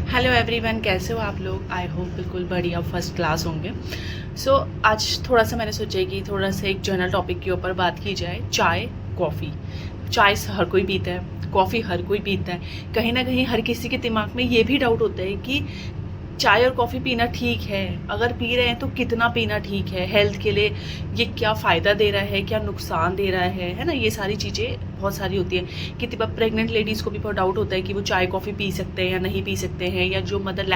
Hello everyone, कैसे हो आप लोग। आई होप बिल्कुल बढ़िया फर्स्ट क्लास होंगे। सो आज थोड़ा सा मैंने सोचा कि थोड़ा सा एक जनरल टॉपिक के ऊपर बात की जाए। चाय कॉफ़ी। चाय हर कोई पीता है, कॉफ़ी हर कोई पीता है। कहीं ना कहीं हर किसी के दिमाग में ये भी डाउट होता है कि चाय और कॉफ़ी पीना ठीक है, अगर पी रहे हैं तो कितना पीना ठीक है, हेल्थ के लिए ये क्या फ़ायदा दे रहा है, क्या नुकसान दे रहा है ना। ये सारी चीज़ें बहुत सारी होती है। कितनी बार प्रेग्नेंट लेडीज़ को भी बहुत डाउट होता है कि वो चाय कॉफ़ी पी सकते हैं या नहीं पी सकते हैं, या जो मदर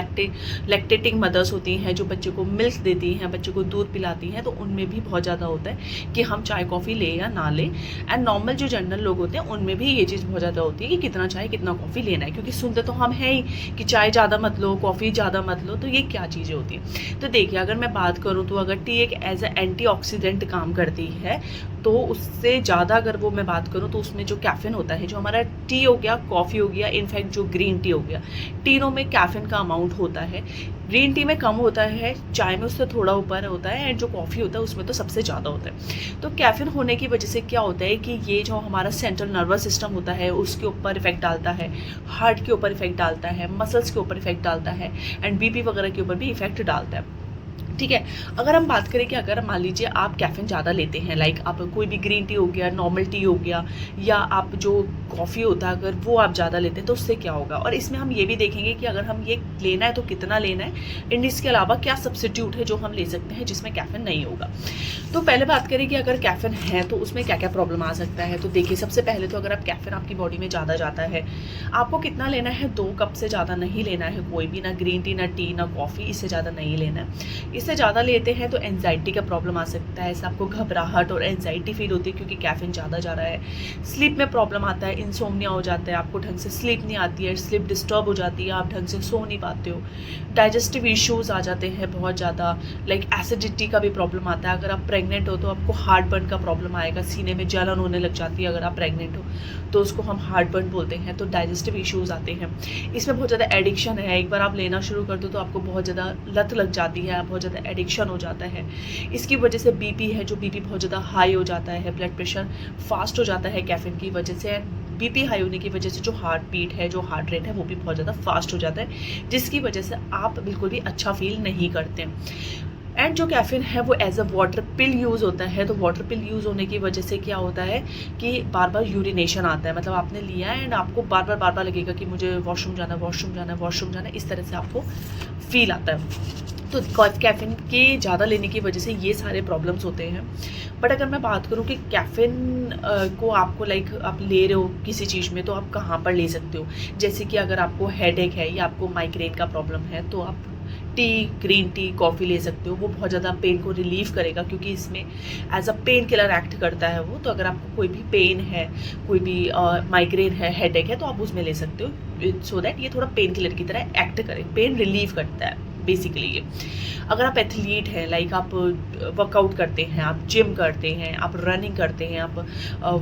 लैक्टेटिंग मदर्स होती हैं, जो बच्चे को मिल्क देती हैं, बच्चे को दूध पिलाती हैं, तो उनमें भी बहुत ज़्यादा होता है कि हम चाय कॉफ़ी लें या ना लें। एंड नॉर्मल जो जनरल लोग होते हैं उनमें भी ये चीज़ बहुत ज़्यादा होती है कि कितना चाय कितना कॉफ़ी लेना है, क्योंकि सुनते तो हम हैं ही कि चाय ज़्यादा मत लो, कॉफ़ी ज़्यादा मत लो। तो ये क्या चीज़ें होती हैं। तो देखिए, अगर मैं बात करूँ तो अगर टी एक एज ए एंटीऑक्सीडेंट काम करती है, तो उससे ज़्यादा अगर वो मैं बात करूँ तो उसमें जो कैफीन होता है, जो हमारा टी हो गया, कॉफ़ी हो गया, इनफैक्ट जो ग्रीन टी हो गया, तीनों में कैफीन का अमाउंट होता है। ग्रीन टी में कम होता है, चाय में उससे थोड़ा ऊपर होता है, एंड जो कॉफ़ी होता है उसमें तो सबसे ज़्यादा होता है। तो कैफीन होने की वजह से क्या होता है कि ये जो हमारा सेंट्रल नर्वस सिस्टम होता है उसके ऊपर इफेक्ट डालता है, हार्ट के ऊपर इफेक्ट डालता है, मसल्स के ऊपर इफेक्ट डालता है, एंड बीपी वगैरह के ऊपर भी इफेक्ट डालता है। ठीक है। अगर हम बात करें कि अगर मान लीजिए आप कैफ़ीन ज़्यादा लेते हैं, लाइक आप कोई भी ग्रीन टी हो गया, नॉर्मल टी हो गया, या आप जो कॉफ़ी होता है अगर वो आप ज़्यादा लेते हैं, तो उससे क्या होगा। और इसमें हम ये भी देखेंगे कि अगर हम ये लेना है तो कितना लेना है, एंड इसके अलावा क्या सब्सिट्यूट है जो हम ले सकते हैं जिसमें कैफ़ीन नहीं होगा। तो पहले बात करें कि अगर कैफ़ीन है तो उसमें क्या क्या प्रॉब्लम आ सकता है। तो देखिए, सबसे पहले तो अगर आप कैफ़ीन आपकी बॉडी में ज़्यादा जाता है, आपको कितना लेना है, 2 कप से ज़्यादा नहीं लेना है कोई भी, ना ग्रीन टी, ना टी, ना कॉफ़ी, इससे ज़्यादा नहीं लेना है। इससे ज़्यादा लेते हैं तो एंजाइटी का प्रॉब्लम आ सकता है, ऐसा आपको घबराहट और एंजाइटी फील होती है क्योंकि कैफीन ज़्यादा जा रहा है। स्लीप में प्रॉब्लम आता है, इंसोम्निया हो जाता है, आपको ढंग से स्लीप नहीं आती है, स्लीप डिस्टर्ब हो जाती है, आप ढंग से सो नहीं पाते हो। डाइजेस्टिव इश्यूज़ आ जाते हैं बहुत ज़्यादा, लाइक एसिडिटी का भी प्रॉब्लम आता है। अगर आप प्रेग्नेंट हो तो आपको हार्ट बर्न का प्रॉब्लम आएगा, सीने में जलन होने लग जाती है अगर आप प्रेग्नेंट हो, तो उसको हम हार्ट बर्न बोलते हैं। तो डाइजेस्टिव इश्यूज़ आते हैं। इसमें बहुत ज़्यादा एडिक्शन है, एक बार आप लेना शुरू कर दो तो आपको बहुत ज़्यादा लत लग जाती है, बहुत ज़्यादा एडिक्शन हो जाता है। इसकी वजह से बीपी है, जो बीपी बहुत ज़्यादा हाई हो जाता है, ब्लड प्रेशर फास्ट हो जाता है कैफीन की वजह से। बीपी हाई होने की वजह से जो हार्ट बीट है, जो हार्ट रेट है, वो भी बहुत ज़्यादा फास्ट हो जाता है, जिसकी वजह से आप बिल्कुल भी अच्छा फील नहीं करते। एंड जो कैफीन है वो as a water pill use होता है। तो वाटर पिल यूज़ होने की वजह से क्या होता है कि बार बार यूरिनेशन आता है, मतलब आपने लिया है एंड आपको बार बार लगेगा कि मुझे वॉशरूम जाना, वॉशरूम जाना, वॉशरूम जाना, इस तरह से आपको फील आता है। तो कैफ़ीन के ज़्यादा लेने की वजह से ये सारे प्रॉब्लम्स होते हैं। बट अगर मैं बात करूँ कि कैफ़ीन को आपको लाइक आप ले रहे हो किसी चीज़ में, तो आप कहाँ पर ले सकते हो। जैसे कि अगर आपको हेडेक है या आपको माइग्रेन का प्रॉब्लम है, तो आप टी, ग्रीन टी, कॉफ़ी ले सकते हो। वो बहुत ज़्यादा पेन को रिलीव करेगा, क्योंकि इसमें as a painkiller act करता है वो। तो अगर आपको कोई भी पेन है, कोई भी माइग्रेन है, हेडेक है, तो आप उसमें ले सकते हो, सो दैट ये थोड़ा पेन किलर की तरह एक्ट करे, पेन रिलीव करता है बेसिकली ये। अगर आप एथलीट हैं, लाइक आप वर्कआउट करते हैं, आप जिम करते हैं, आप रनिंग करते हैं, आप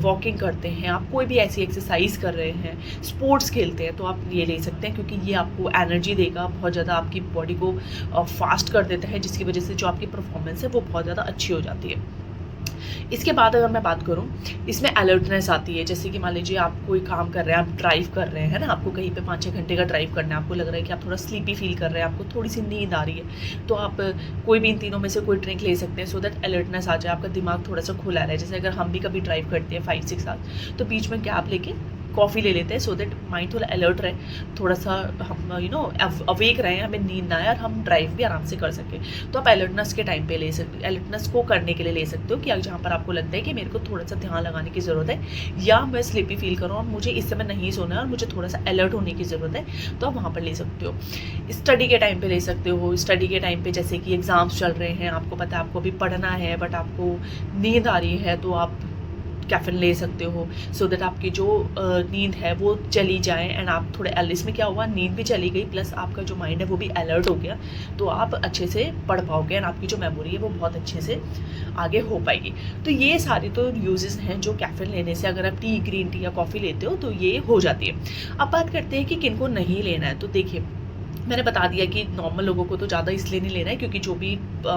वॉकिंग करते हैं, आप कोई भी ऐसी एक्सरसाइज कर रहे हैं, स्पोर्ट्स खेलते हैं, तो आप ये ले सकते हैं, क्योंकि ये आपको एनर्जी देगा, बहुत ज़्यादा आपकी बॉडी को फास्ट कर देता है, जिसकी वजह से जो आपकी परफॉर्मेंस है वो बहुत ज़्यादा अच्छी हो जाती है। इसके बाद अगर मैं बात करूँ, इसमें अलर्टनेस आती है। जैसे कि मान लीजिए आप कोई काम कर रहे हैं, आप ड्राइव कर रहे हैं ना, आपको कहीं पे 5-6 घंटे का ड्राइव करना है, आपको लग रहा है कि आप थोड़ा स्लीपी फील कर रहे हैं, आपको थोड़ी सी नींद आ रही है, तो आप कोई भी इन तीनों में से कोई ड्रिंक ले सकते हैं, सो दैट अलर्टनेस आ जाए, आपका दिमाग थोड़ा सा खुला रहे। जैसे अगर हम भी कभी ड्राइव करते हैं 5-6 आवर्स, तो बीच में गैप लेके कॉफ़ी ले लेते हैं, सो दैट माइंड थोड़ा अलर्ट रहे, थोड़ा सा हम अवेक रहें, हमें नींद ना आए और हम ड्राइव भी आराम से कर सकें। तो आप अलर्टनेस के टाइम पे ले सकते, अलर्टनेस को करने के लिए ले सकते हो, कि जहाँ पर आपको लगता है कि मेरे को थोड़ा सा ध्यान लगाने की ज़रूरत है, या मैं स्लीपी फील कर रहा हूँ और मुझे इस समय नहीं सोना है और मुझे थोड़ा सा अलर्ट होने की ज़रूरत है, तो आप वहाँ पर ले सकते हो। स्टडी के टाइम पर ले सकते हो। स्टडी के टाइम पर जैसे कि एग्ज़ाम्स चल रहे हैं, आपको पता है आपको अभी पढ़ना है, बट आपको नींद आ रही है, तो आप कैफीन ले सकते हो, सो दैट आपकी जो नींद है वो चली जाए, एंड आप थोड़े इसमें क्या हुआ, नींद भी चली गई, प्लस आपका जो माइंड है वो भी अलर्ट हो गया, तो आप अच्छे से पढ़ पाओगे, एंड आपकी जो मेमोरी है वो बहुत अच्छे से आगे हो पाएगी। तो ये सारी तो यूजेस हैं जो कैफीन लेने से, अगर आप टी, ग्रीन टी या कॉफ़ी लेते हो तो ये हो जाती है। अब बात करते हैं कि किनको नहीं लेना है। तो देखिए, मैंने बता दिया कि नॉर्मल लोगों को तो ज़्यादा इसलिए नहीं लेना है क्योंकि जो भी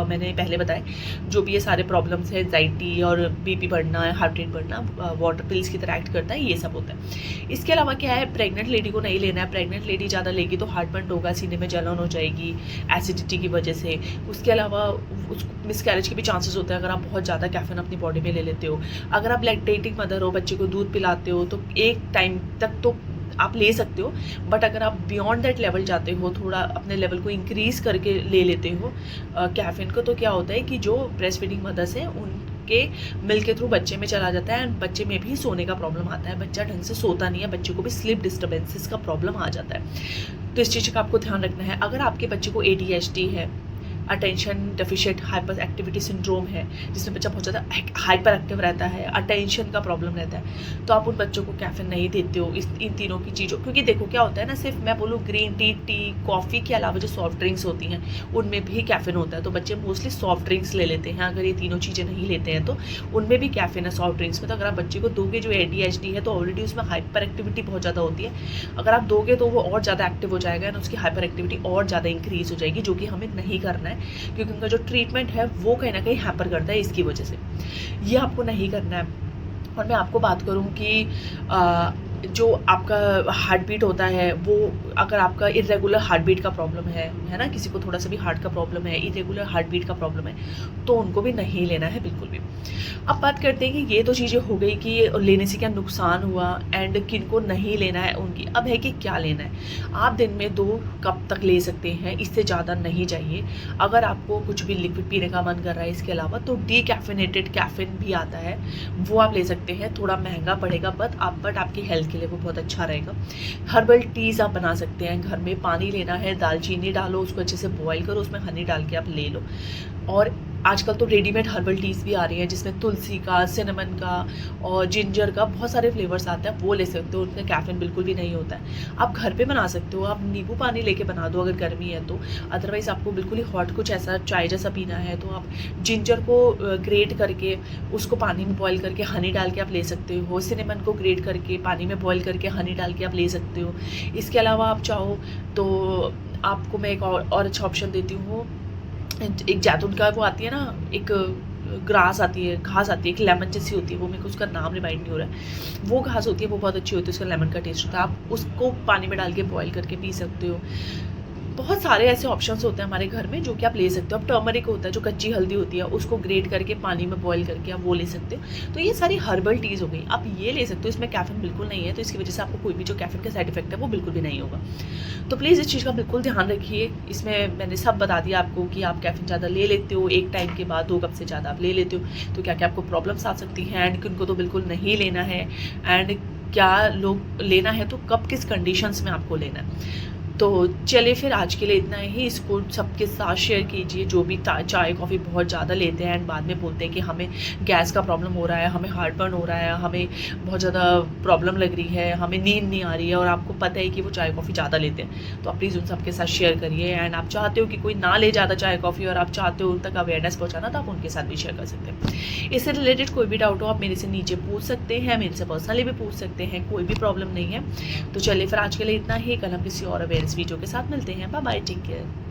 मैंने पहले बताए, जो भी ये सारे प्रॉब्लम्स है, एंजाइटी और बीपी बढ़ना, हार्ट रेट बढ़ना, वाटर पिल्स की तरह एक्ट करता है, ये सब होता है। इसके अलावा क्या है, प्रेग्नेंट लेडी को नहीं लेना है। प्रेग्नेंट लेडी ज़्यादा लेगी तो हार्ट बर्न होगा, सीने में जलन हो जाएगी एसिडिटी की वजह से। उसके अलावा उसको मिसकैरेज के भी चांसेस होते हैं अगर आप बहुत ज़्यादा कैफीन अपनी बॉडी में ले लेते हो। अगर आप लैक्टेटिंग मदर हो, बच्चे को दूध पिलाते हो, तो एक टाइम तक तो आप ले सकते हो, बट अगर आप बियॉन्ड दैट लेवल जाते हो, थोड़ा अपने लेवल को इंक्रीज़ करके ले लेते हो कैफीन को, तो क्या होता है कि जो ब्रेस्ट फीडिंग मदर्स हैं उनके मिल्क के थ्रू बच्चे में चला जाता है, एंड बच्चे में भी सोने का प्रॉब्लम आता है। बच्चा ढंग से सोता नहीं है, बच्चे को भी स्लीप डिस्टर्बेंसेस का प्रॉब्लम आ जाता है। तो इस चीज़ का आपको ध्यान रखना है। अगर आपके बच्चे को ADHD है, attention deficient hyper activity syndrome है, जिसमें बच्चा बहुत ज़्यादा हाइपर एक्टिव रहता है, अटेंशन का प्रॉब्लम रहता है, तो आप उन बच्चों को कैफीन नहीं देते हो इन तीनों की चीज़ों। क्योंकि देखो क्या होता है ना, सिर्फ मैं बोलूँ ग्रीन टी, कॉफ़ी के अलावा जो सॉफ्ट ड्रिंक्स होती हैं उनमें भी कैफीन होता है। तो बच्चे मोस्टली सॉफ्ट ड्रिंक्स ले लेते हैं। अगर ये तीनों चीज़ें नहीं लेते हैं तो उनमें भी कैफीन है सॉफ्ट ड्रिंक्स में। तो अगर आप बच्चे को दोगे, जो ADHD है तो ऑलरेडी उसमें हाइपर एक्टिविटी बहुत ज़्यादा होती है, अगर आप दोगे तो वो और ज़्यादा एक्टिव हो जाएगा और उसकी हाइपर एक्टिविटी और ज़्यादा इंक्रीज़ हो जाएगी, जो कि हमें नहीं करना है क्योंकि उनका जो ट्रीटमेंट है वो कहीं ना कहीं हैम्पर करता है इसकी वजह से। ये आपको नहीं करना है। और मैं आपको बात करूं कि जो आपका हार्ट बीट होता है, वो अगर आपका इरेगुलर हार्ट बीट का प्रॉब्लम है ना, किसी को थोड़ा सा भी हार्ट का प्रॉब्लम है, इरेगुलर हार्ट बीट का प्रॉब्लम है, तो उनको भी नहीं लेना है बिल्कुल भी। अब बात करते हैं कि ये तो चीज़ें हो गई कि लेने से क्या नुकसान हुआ एंड किन को नहीं लेना है उनकी। अब है कि क्या लेना है। आप दिन में 2 कप तक ले सकते हैं, इससे ज़्यादा नहीं चाहिए। अगर आपको कुछ भी लिक्विड पीने का मन कर रहा है इसके अलावा, तो डीकैफिनेटेड कैफीन भी आता है, वो आप ले सकते हैं। थोड़ा महंगा पड़ेगा बट आपकी हेल्थ के लिए वो बहुत अच्छा रहेगा। हर्बल टीज़ आप बना सकते हैं घर में। पानी लेना है, दालचीनी डालो, उसको अच्छे से बॉईल करो, उसमें हनी डाल के आप ले लो। और आजकल तो रेडीमेड हर्बल टीज़ भी आ रही हैं जिसमें तुलसी का, सिनेमन का और जिंजर का बहुत सारे फ्लेवर्स आते हैं, वो ले सकते हो। उसमें कैफीन बिल्कुल भी नहीं होता है। आप घर पे बना सकते हो। आप नींबू पानी लेके बना दो अगर गर्मी है तो। अदरवाइज़ आपको बिल्कुल ही हॉट कुछ ऐसा चाय जैसा पीना है तो आप जिंजर को ग्रेट करके उसको पानी में बॉईल करके हनी डाल के आप ले सकते हो। सिनेमन को ग्रेट करके पानी में बॉईल करके हनी डाल के आप ले सकते हो। इसके अलावा आप चाहो तो आपको मैं एक और अच्छा ऑप्शन देती हूँ। एक जैतून का वो आती है ना, एक ग्रास आती है, घास आती है, एक लेमन जैसी होती है, वो मेरे को उसका नाम रिमाइंड नहीं हो रहा है। वो घास होती है, वो बहुत अच्छी होती है, उसका लेमन का टेस्ट होता है। आप उसको पानी में डाल के बॉईल करके पी सकते हो। बहुत सारे ऐसे ऑप्शंस होते हैं हमारे घर में जो कि आप ले सकते हो। अब टर्मरिक होता है, जो कच्ची हल्दी होती है, उसको ग्रेट करके पानी में बॉईल करके आप वो ले सकते हो। तो ये सारी हर्बल टीज़ हो गई, आप ये ले सकते हो। इसमें कैफीन बिल्कुल नहीं है, तो इसकी वजह से आपको कोई भी जो कैफीन का साइड इफेक्ट है वो बिल्कुल भी नहीं होगा। तो प्लीज़ इस चीज़ का बिल्कुल ध्यान रखिए। इसमें मैंने सब बता दिया आपको कि आप कैफीन ज़्यादा ले लेते हो, एक टाइम के बाद 2 कप से ज़्यादा आप ले लेते हो तो क्या क्या आपको प्रॉब्लम्स आ सकती हैं, एंड किनको तो बिल्कुल नहीं लेना है, एंड क्या लोग लेना है तो कब किस कंडीशंस में आपको लेना है। तो चलिए फिर आज के लिए इतना ही। इसको सबके साथ शेयर कीजिए जो भी चाय कॉफ़ी बहुत ज़्यादा लेते हैं एंड बाद में बोलते हैं कि हमें गैस का प्रॉब्लम हो रहा है, हमें हार्ट बर्न हो रहा है, हमें बहुत ज़्यादा प्रॉब्लम लग रही है, हमें नींद नहीं आ रही है, और आपको पता है कि वो चाय कॉफ़ी ज़्यादा लेते हैं। तो आप प्लीज़ उन सबके साथ शेयर करिए। एंड आप चाहते हो कि कोई ना ले ज़्यादा चाय कॉफ़ी और आप चाहते हो उन तक अवेयरनेस पहुँचाना, तो आप उनके साथ भी शेयर कर सकते हैं। इससे रिलेटेड कोई भी डाउट हो आप मेरे से नीचे पूछ सकते हैं, मेरे से पर्सनली भी पूछ सकते हैं, कोई भी प्रॉब्लम नहीं है। तो चलिए फिर आज के लिए इतना ही। कल हम किसी और अवेयरनेस वीडियो के साथ मिलते हैं। Bye bye, take care.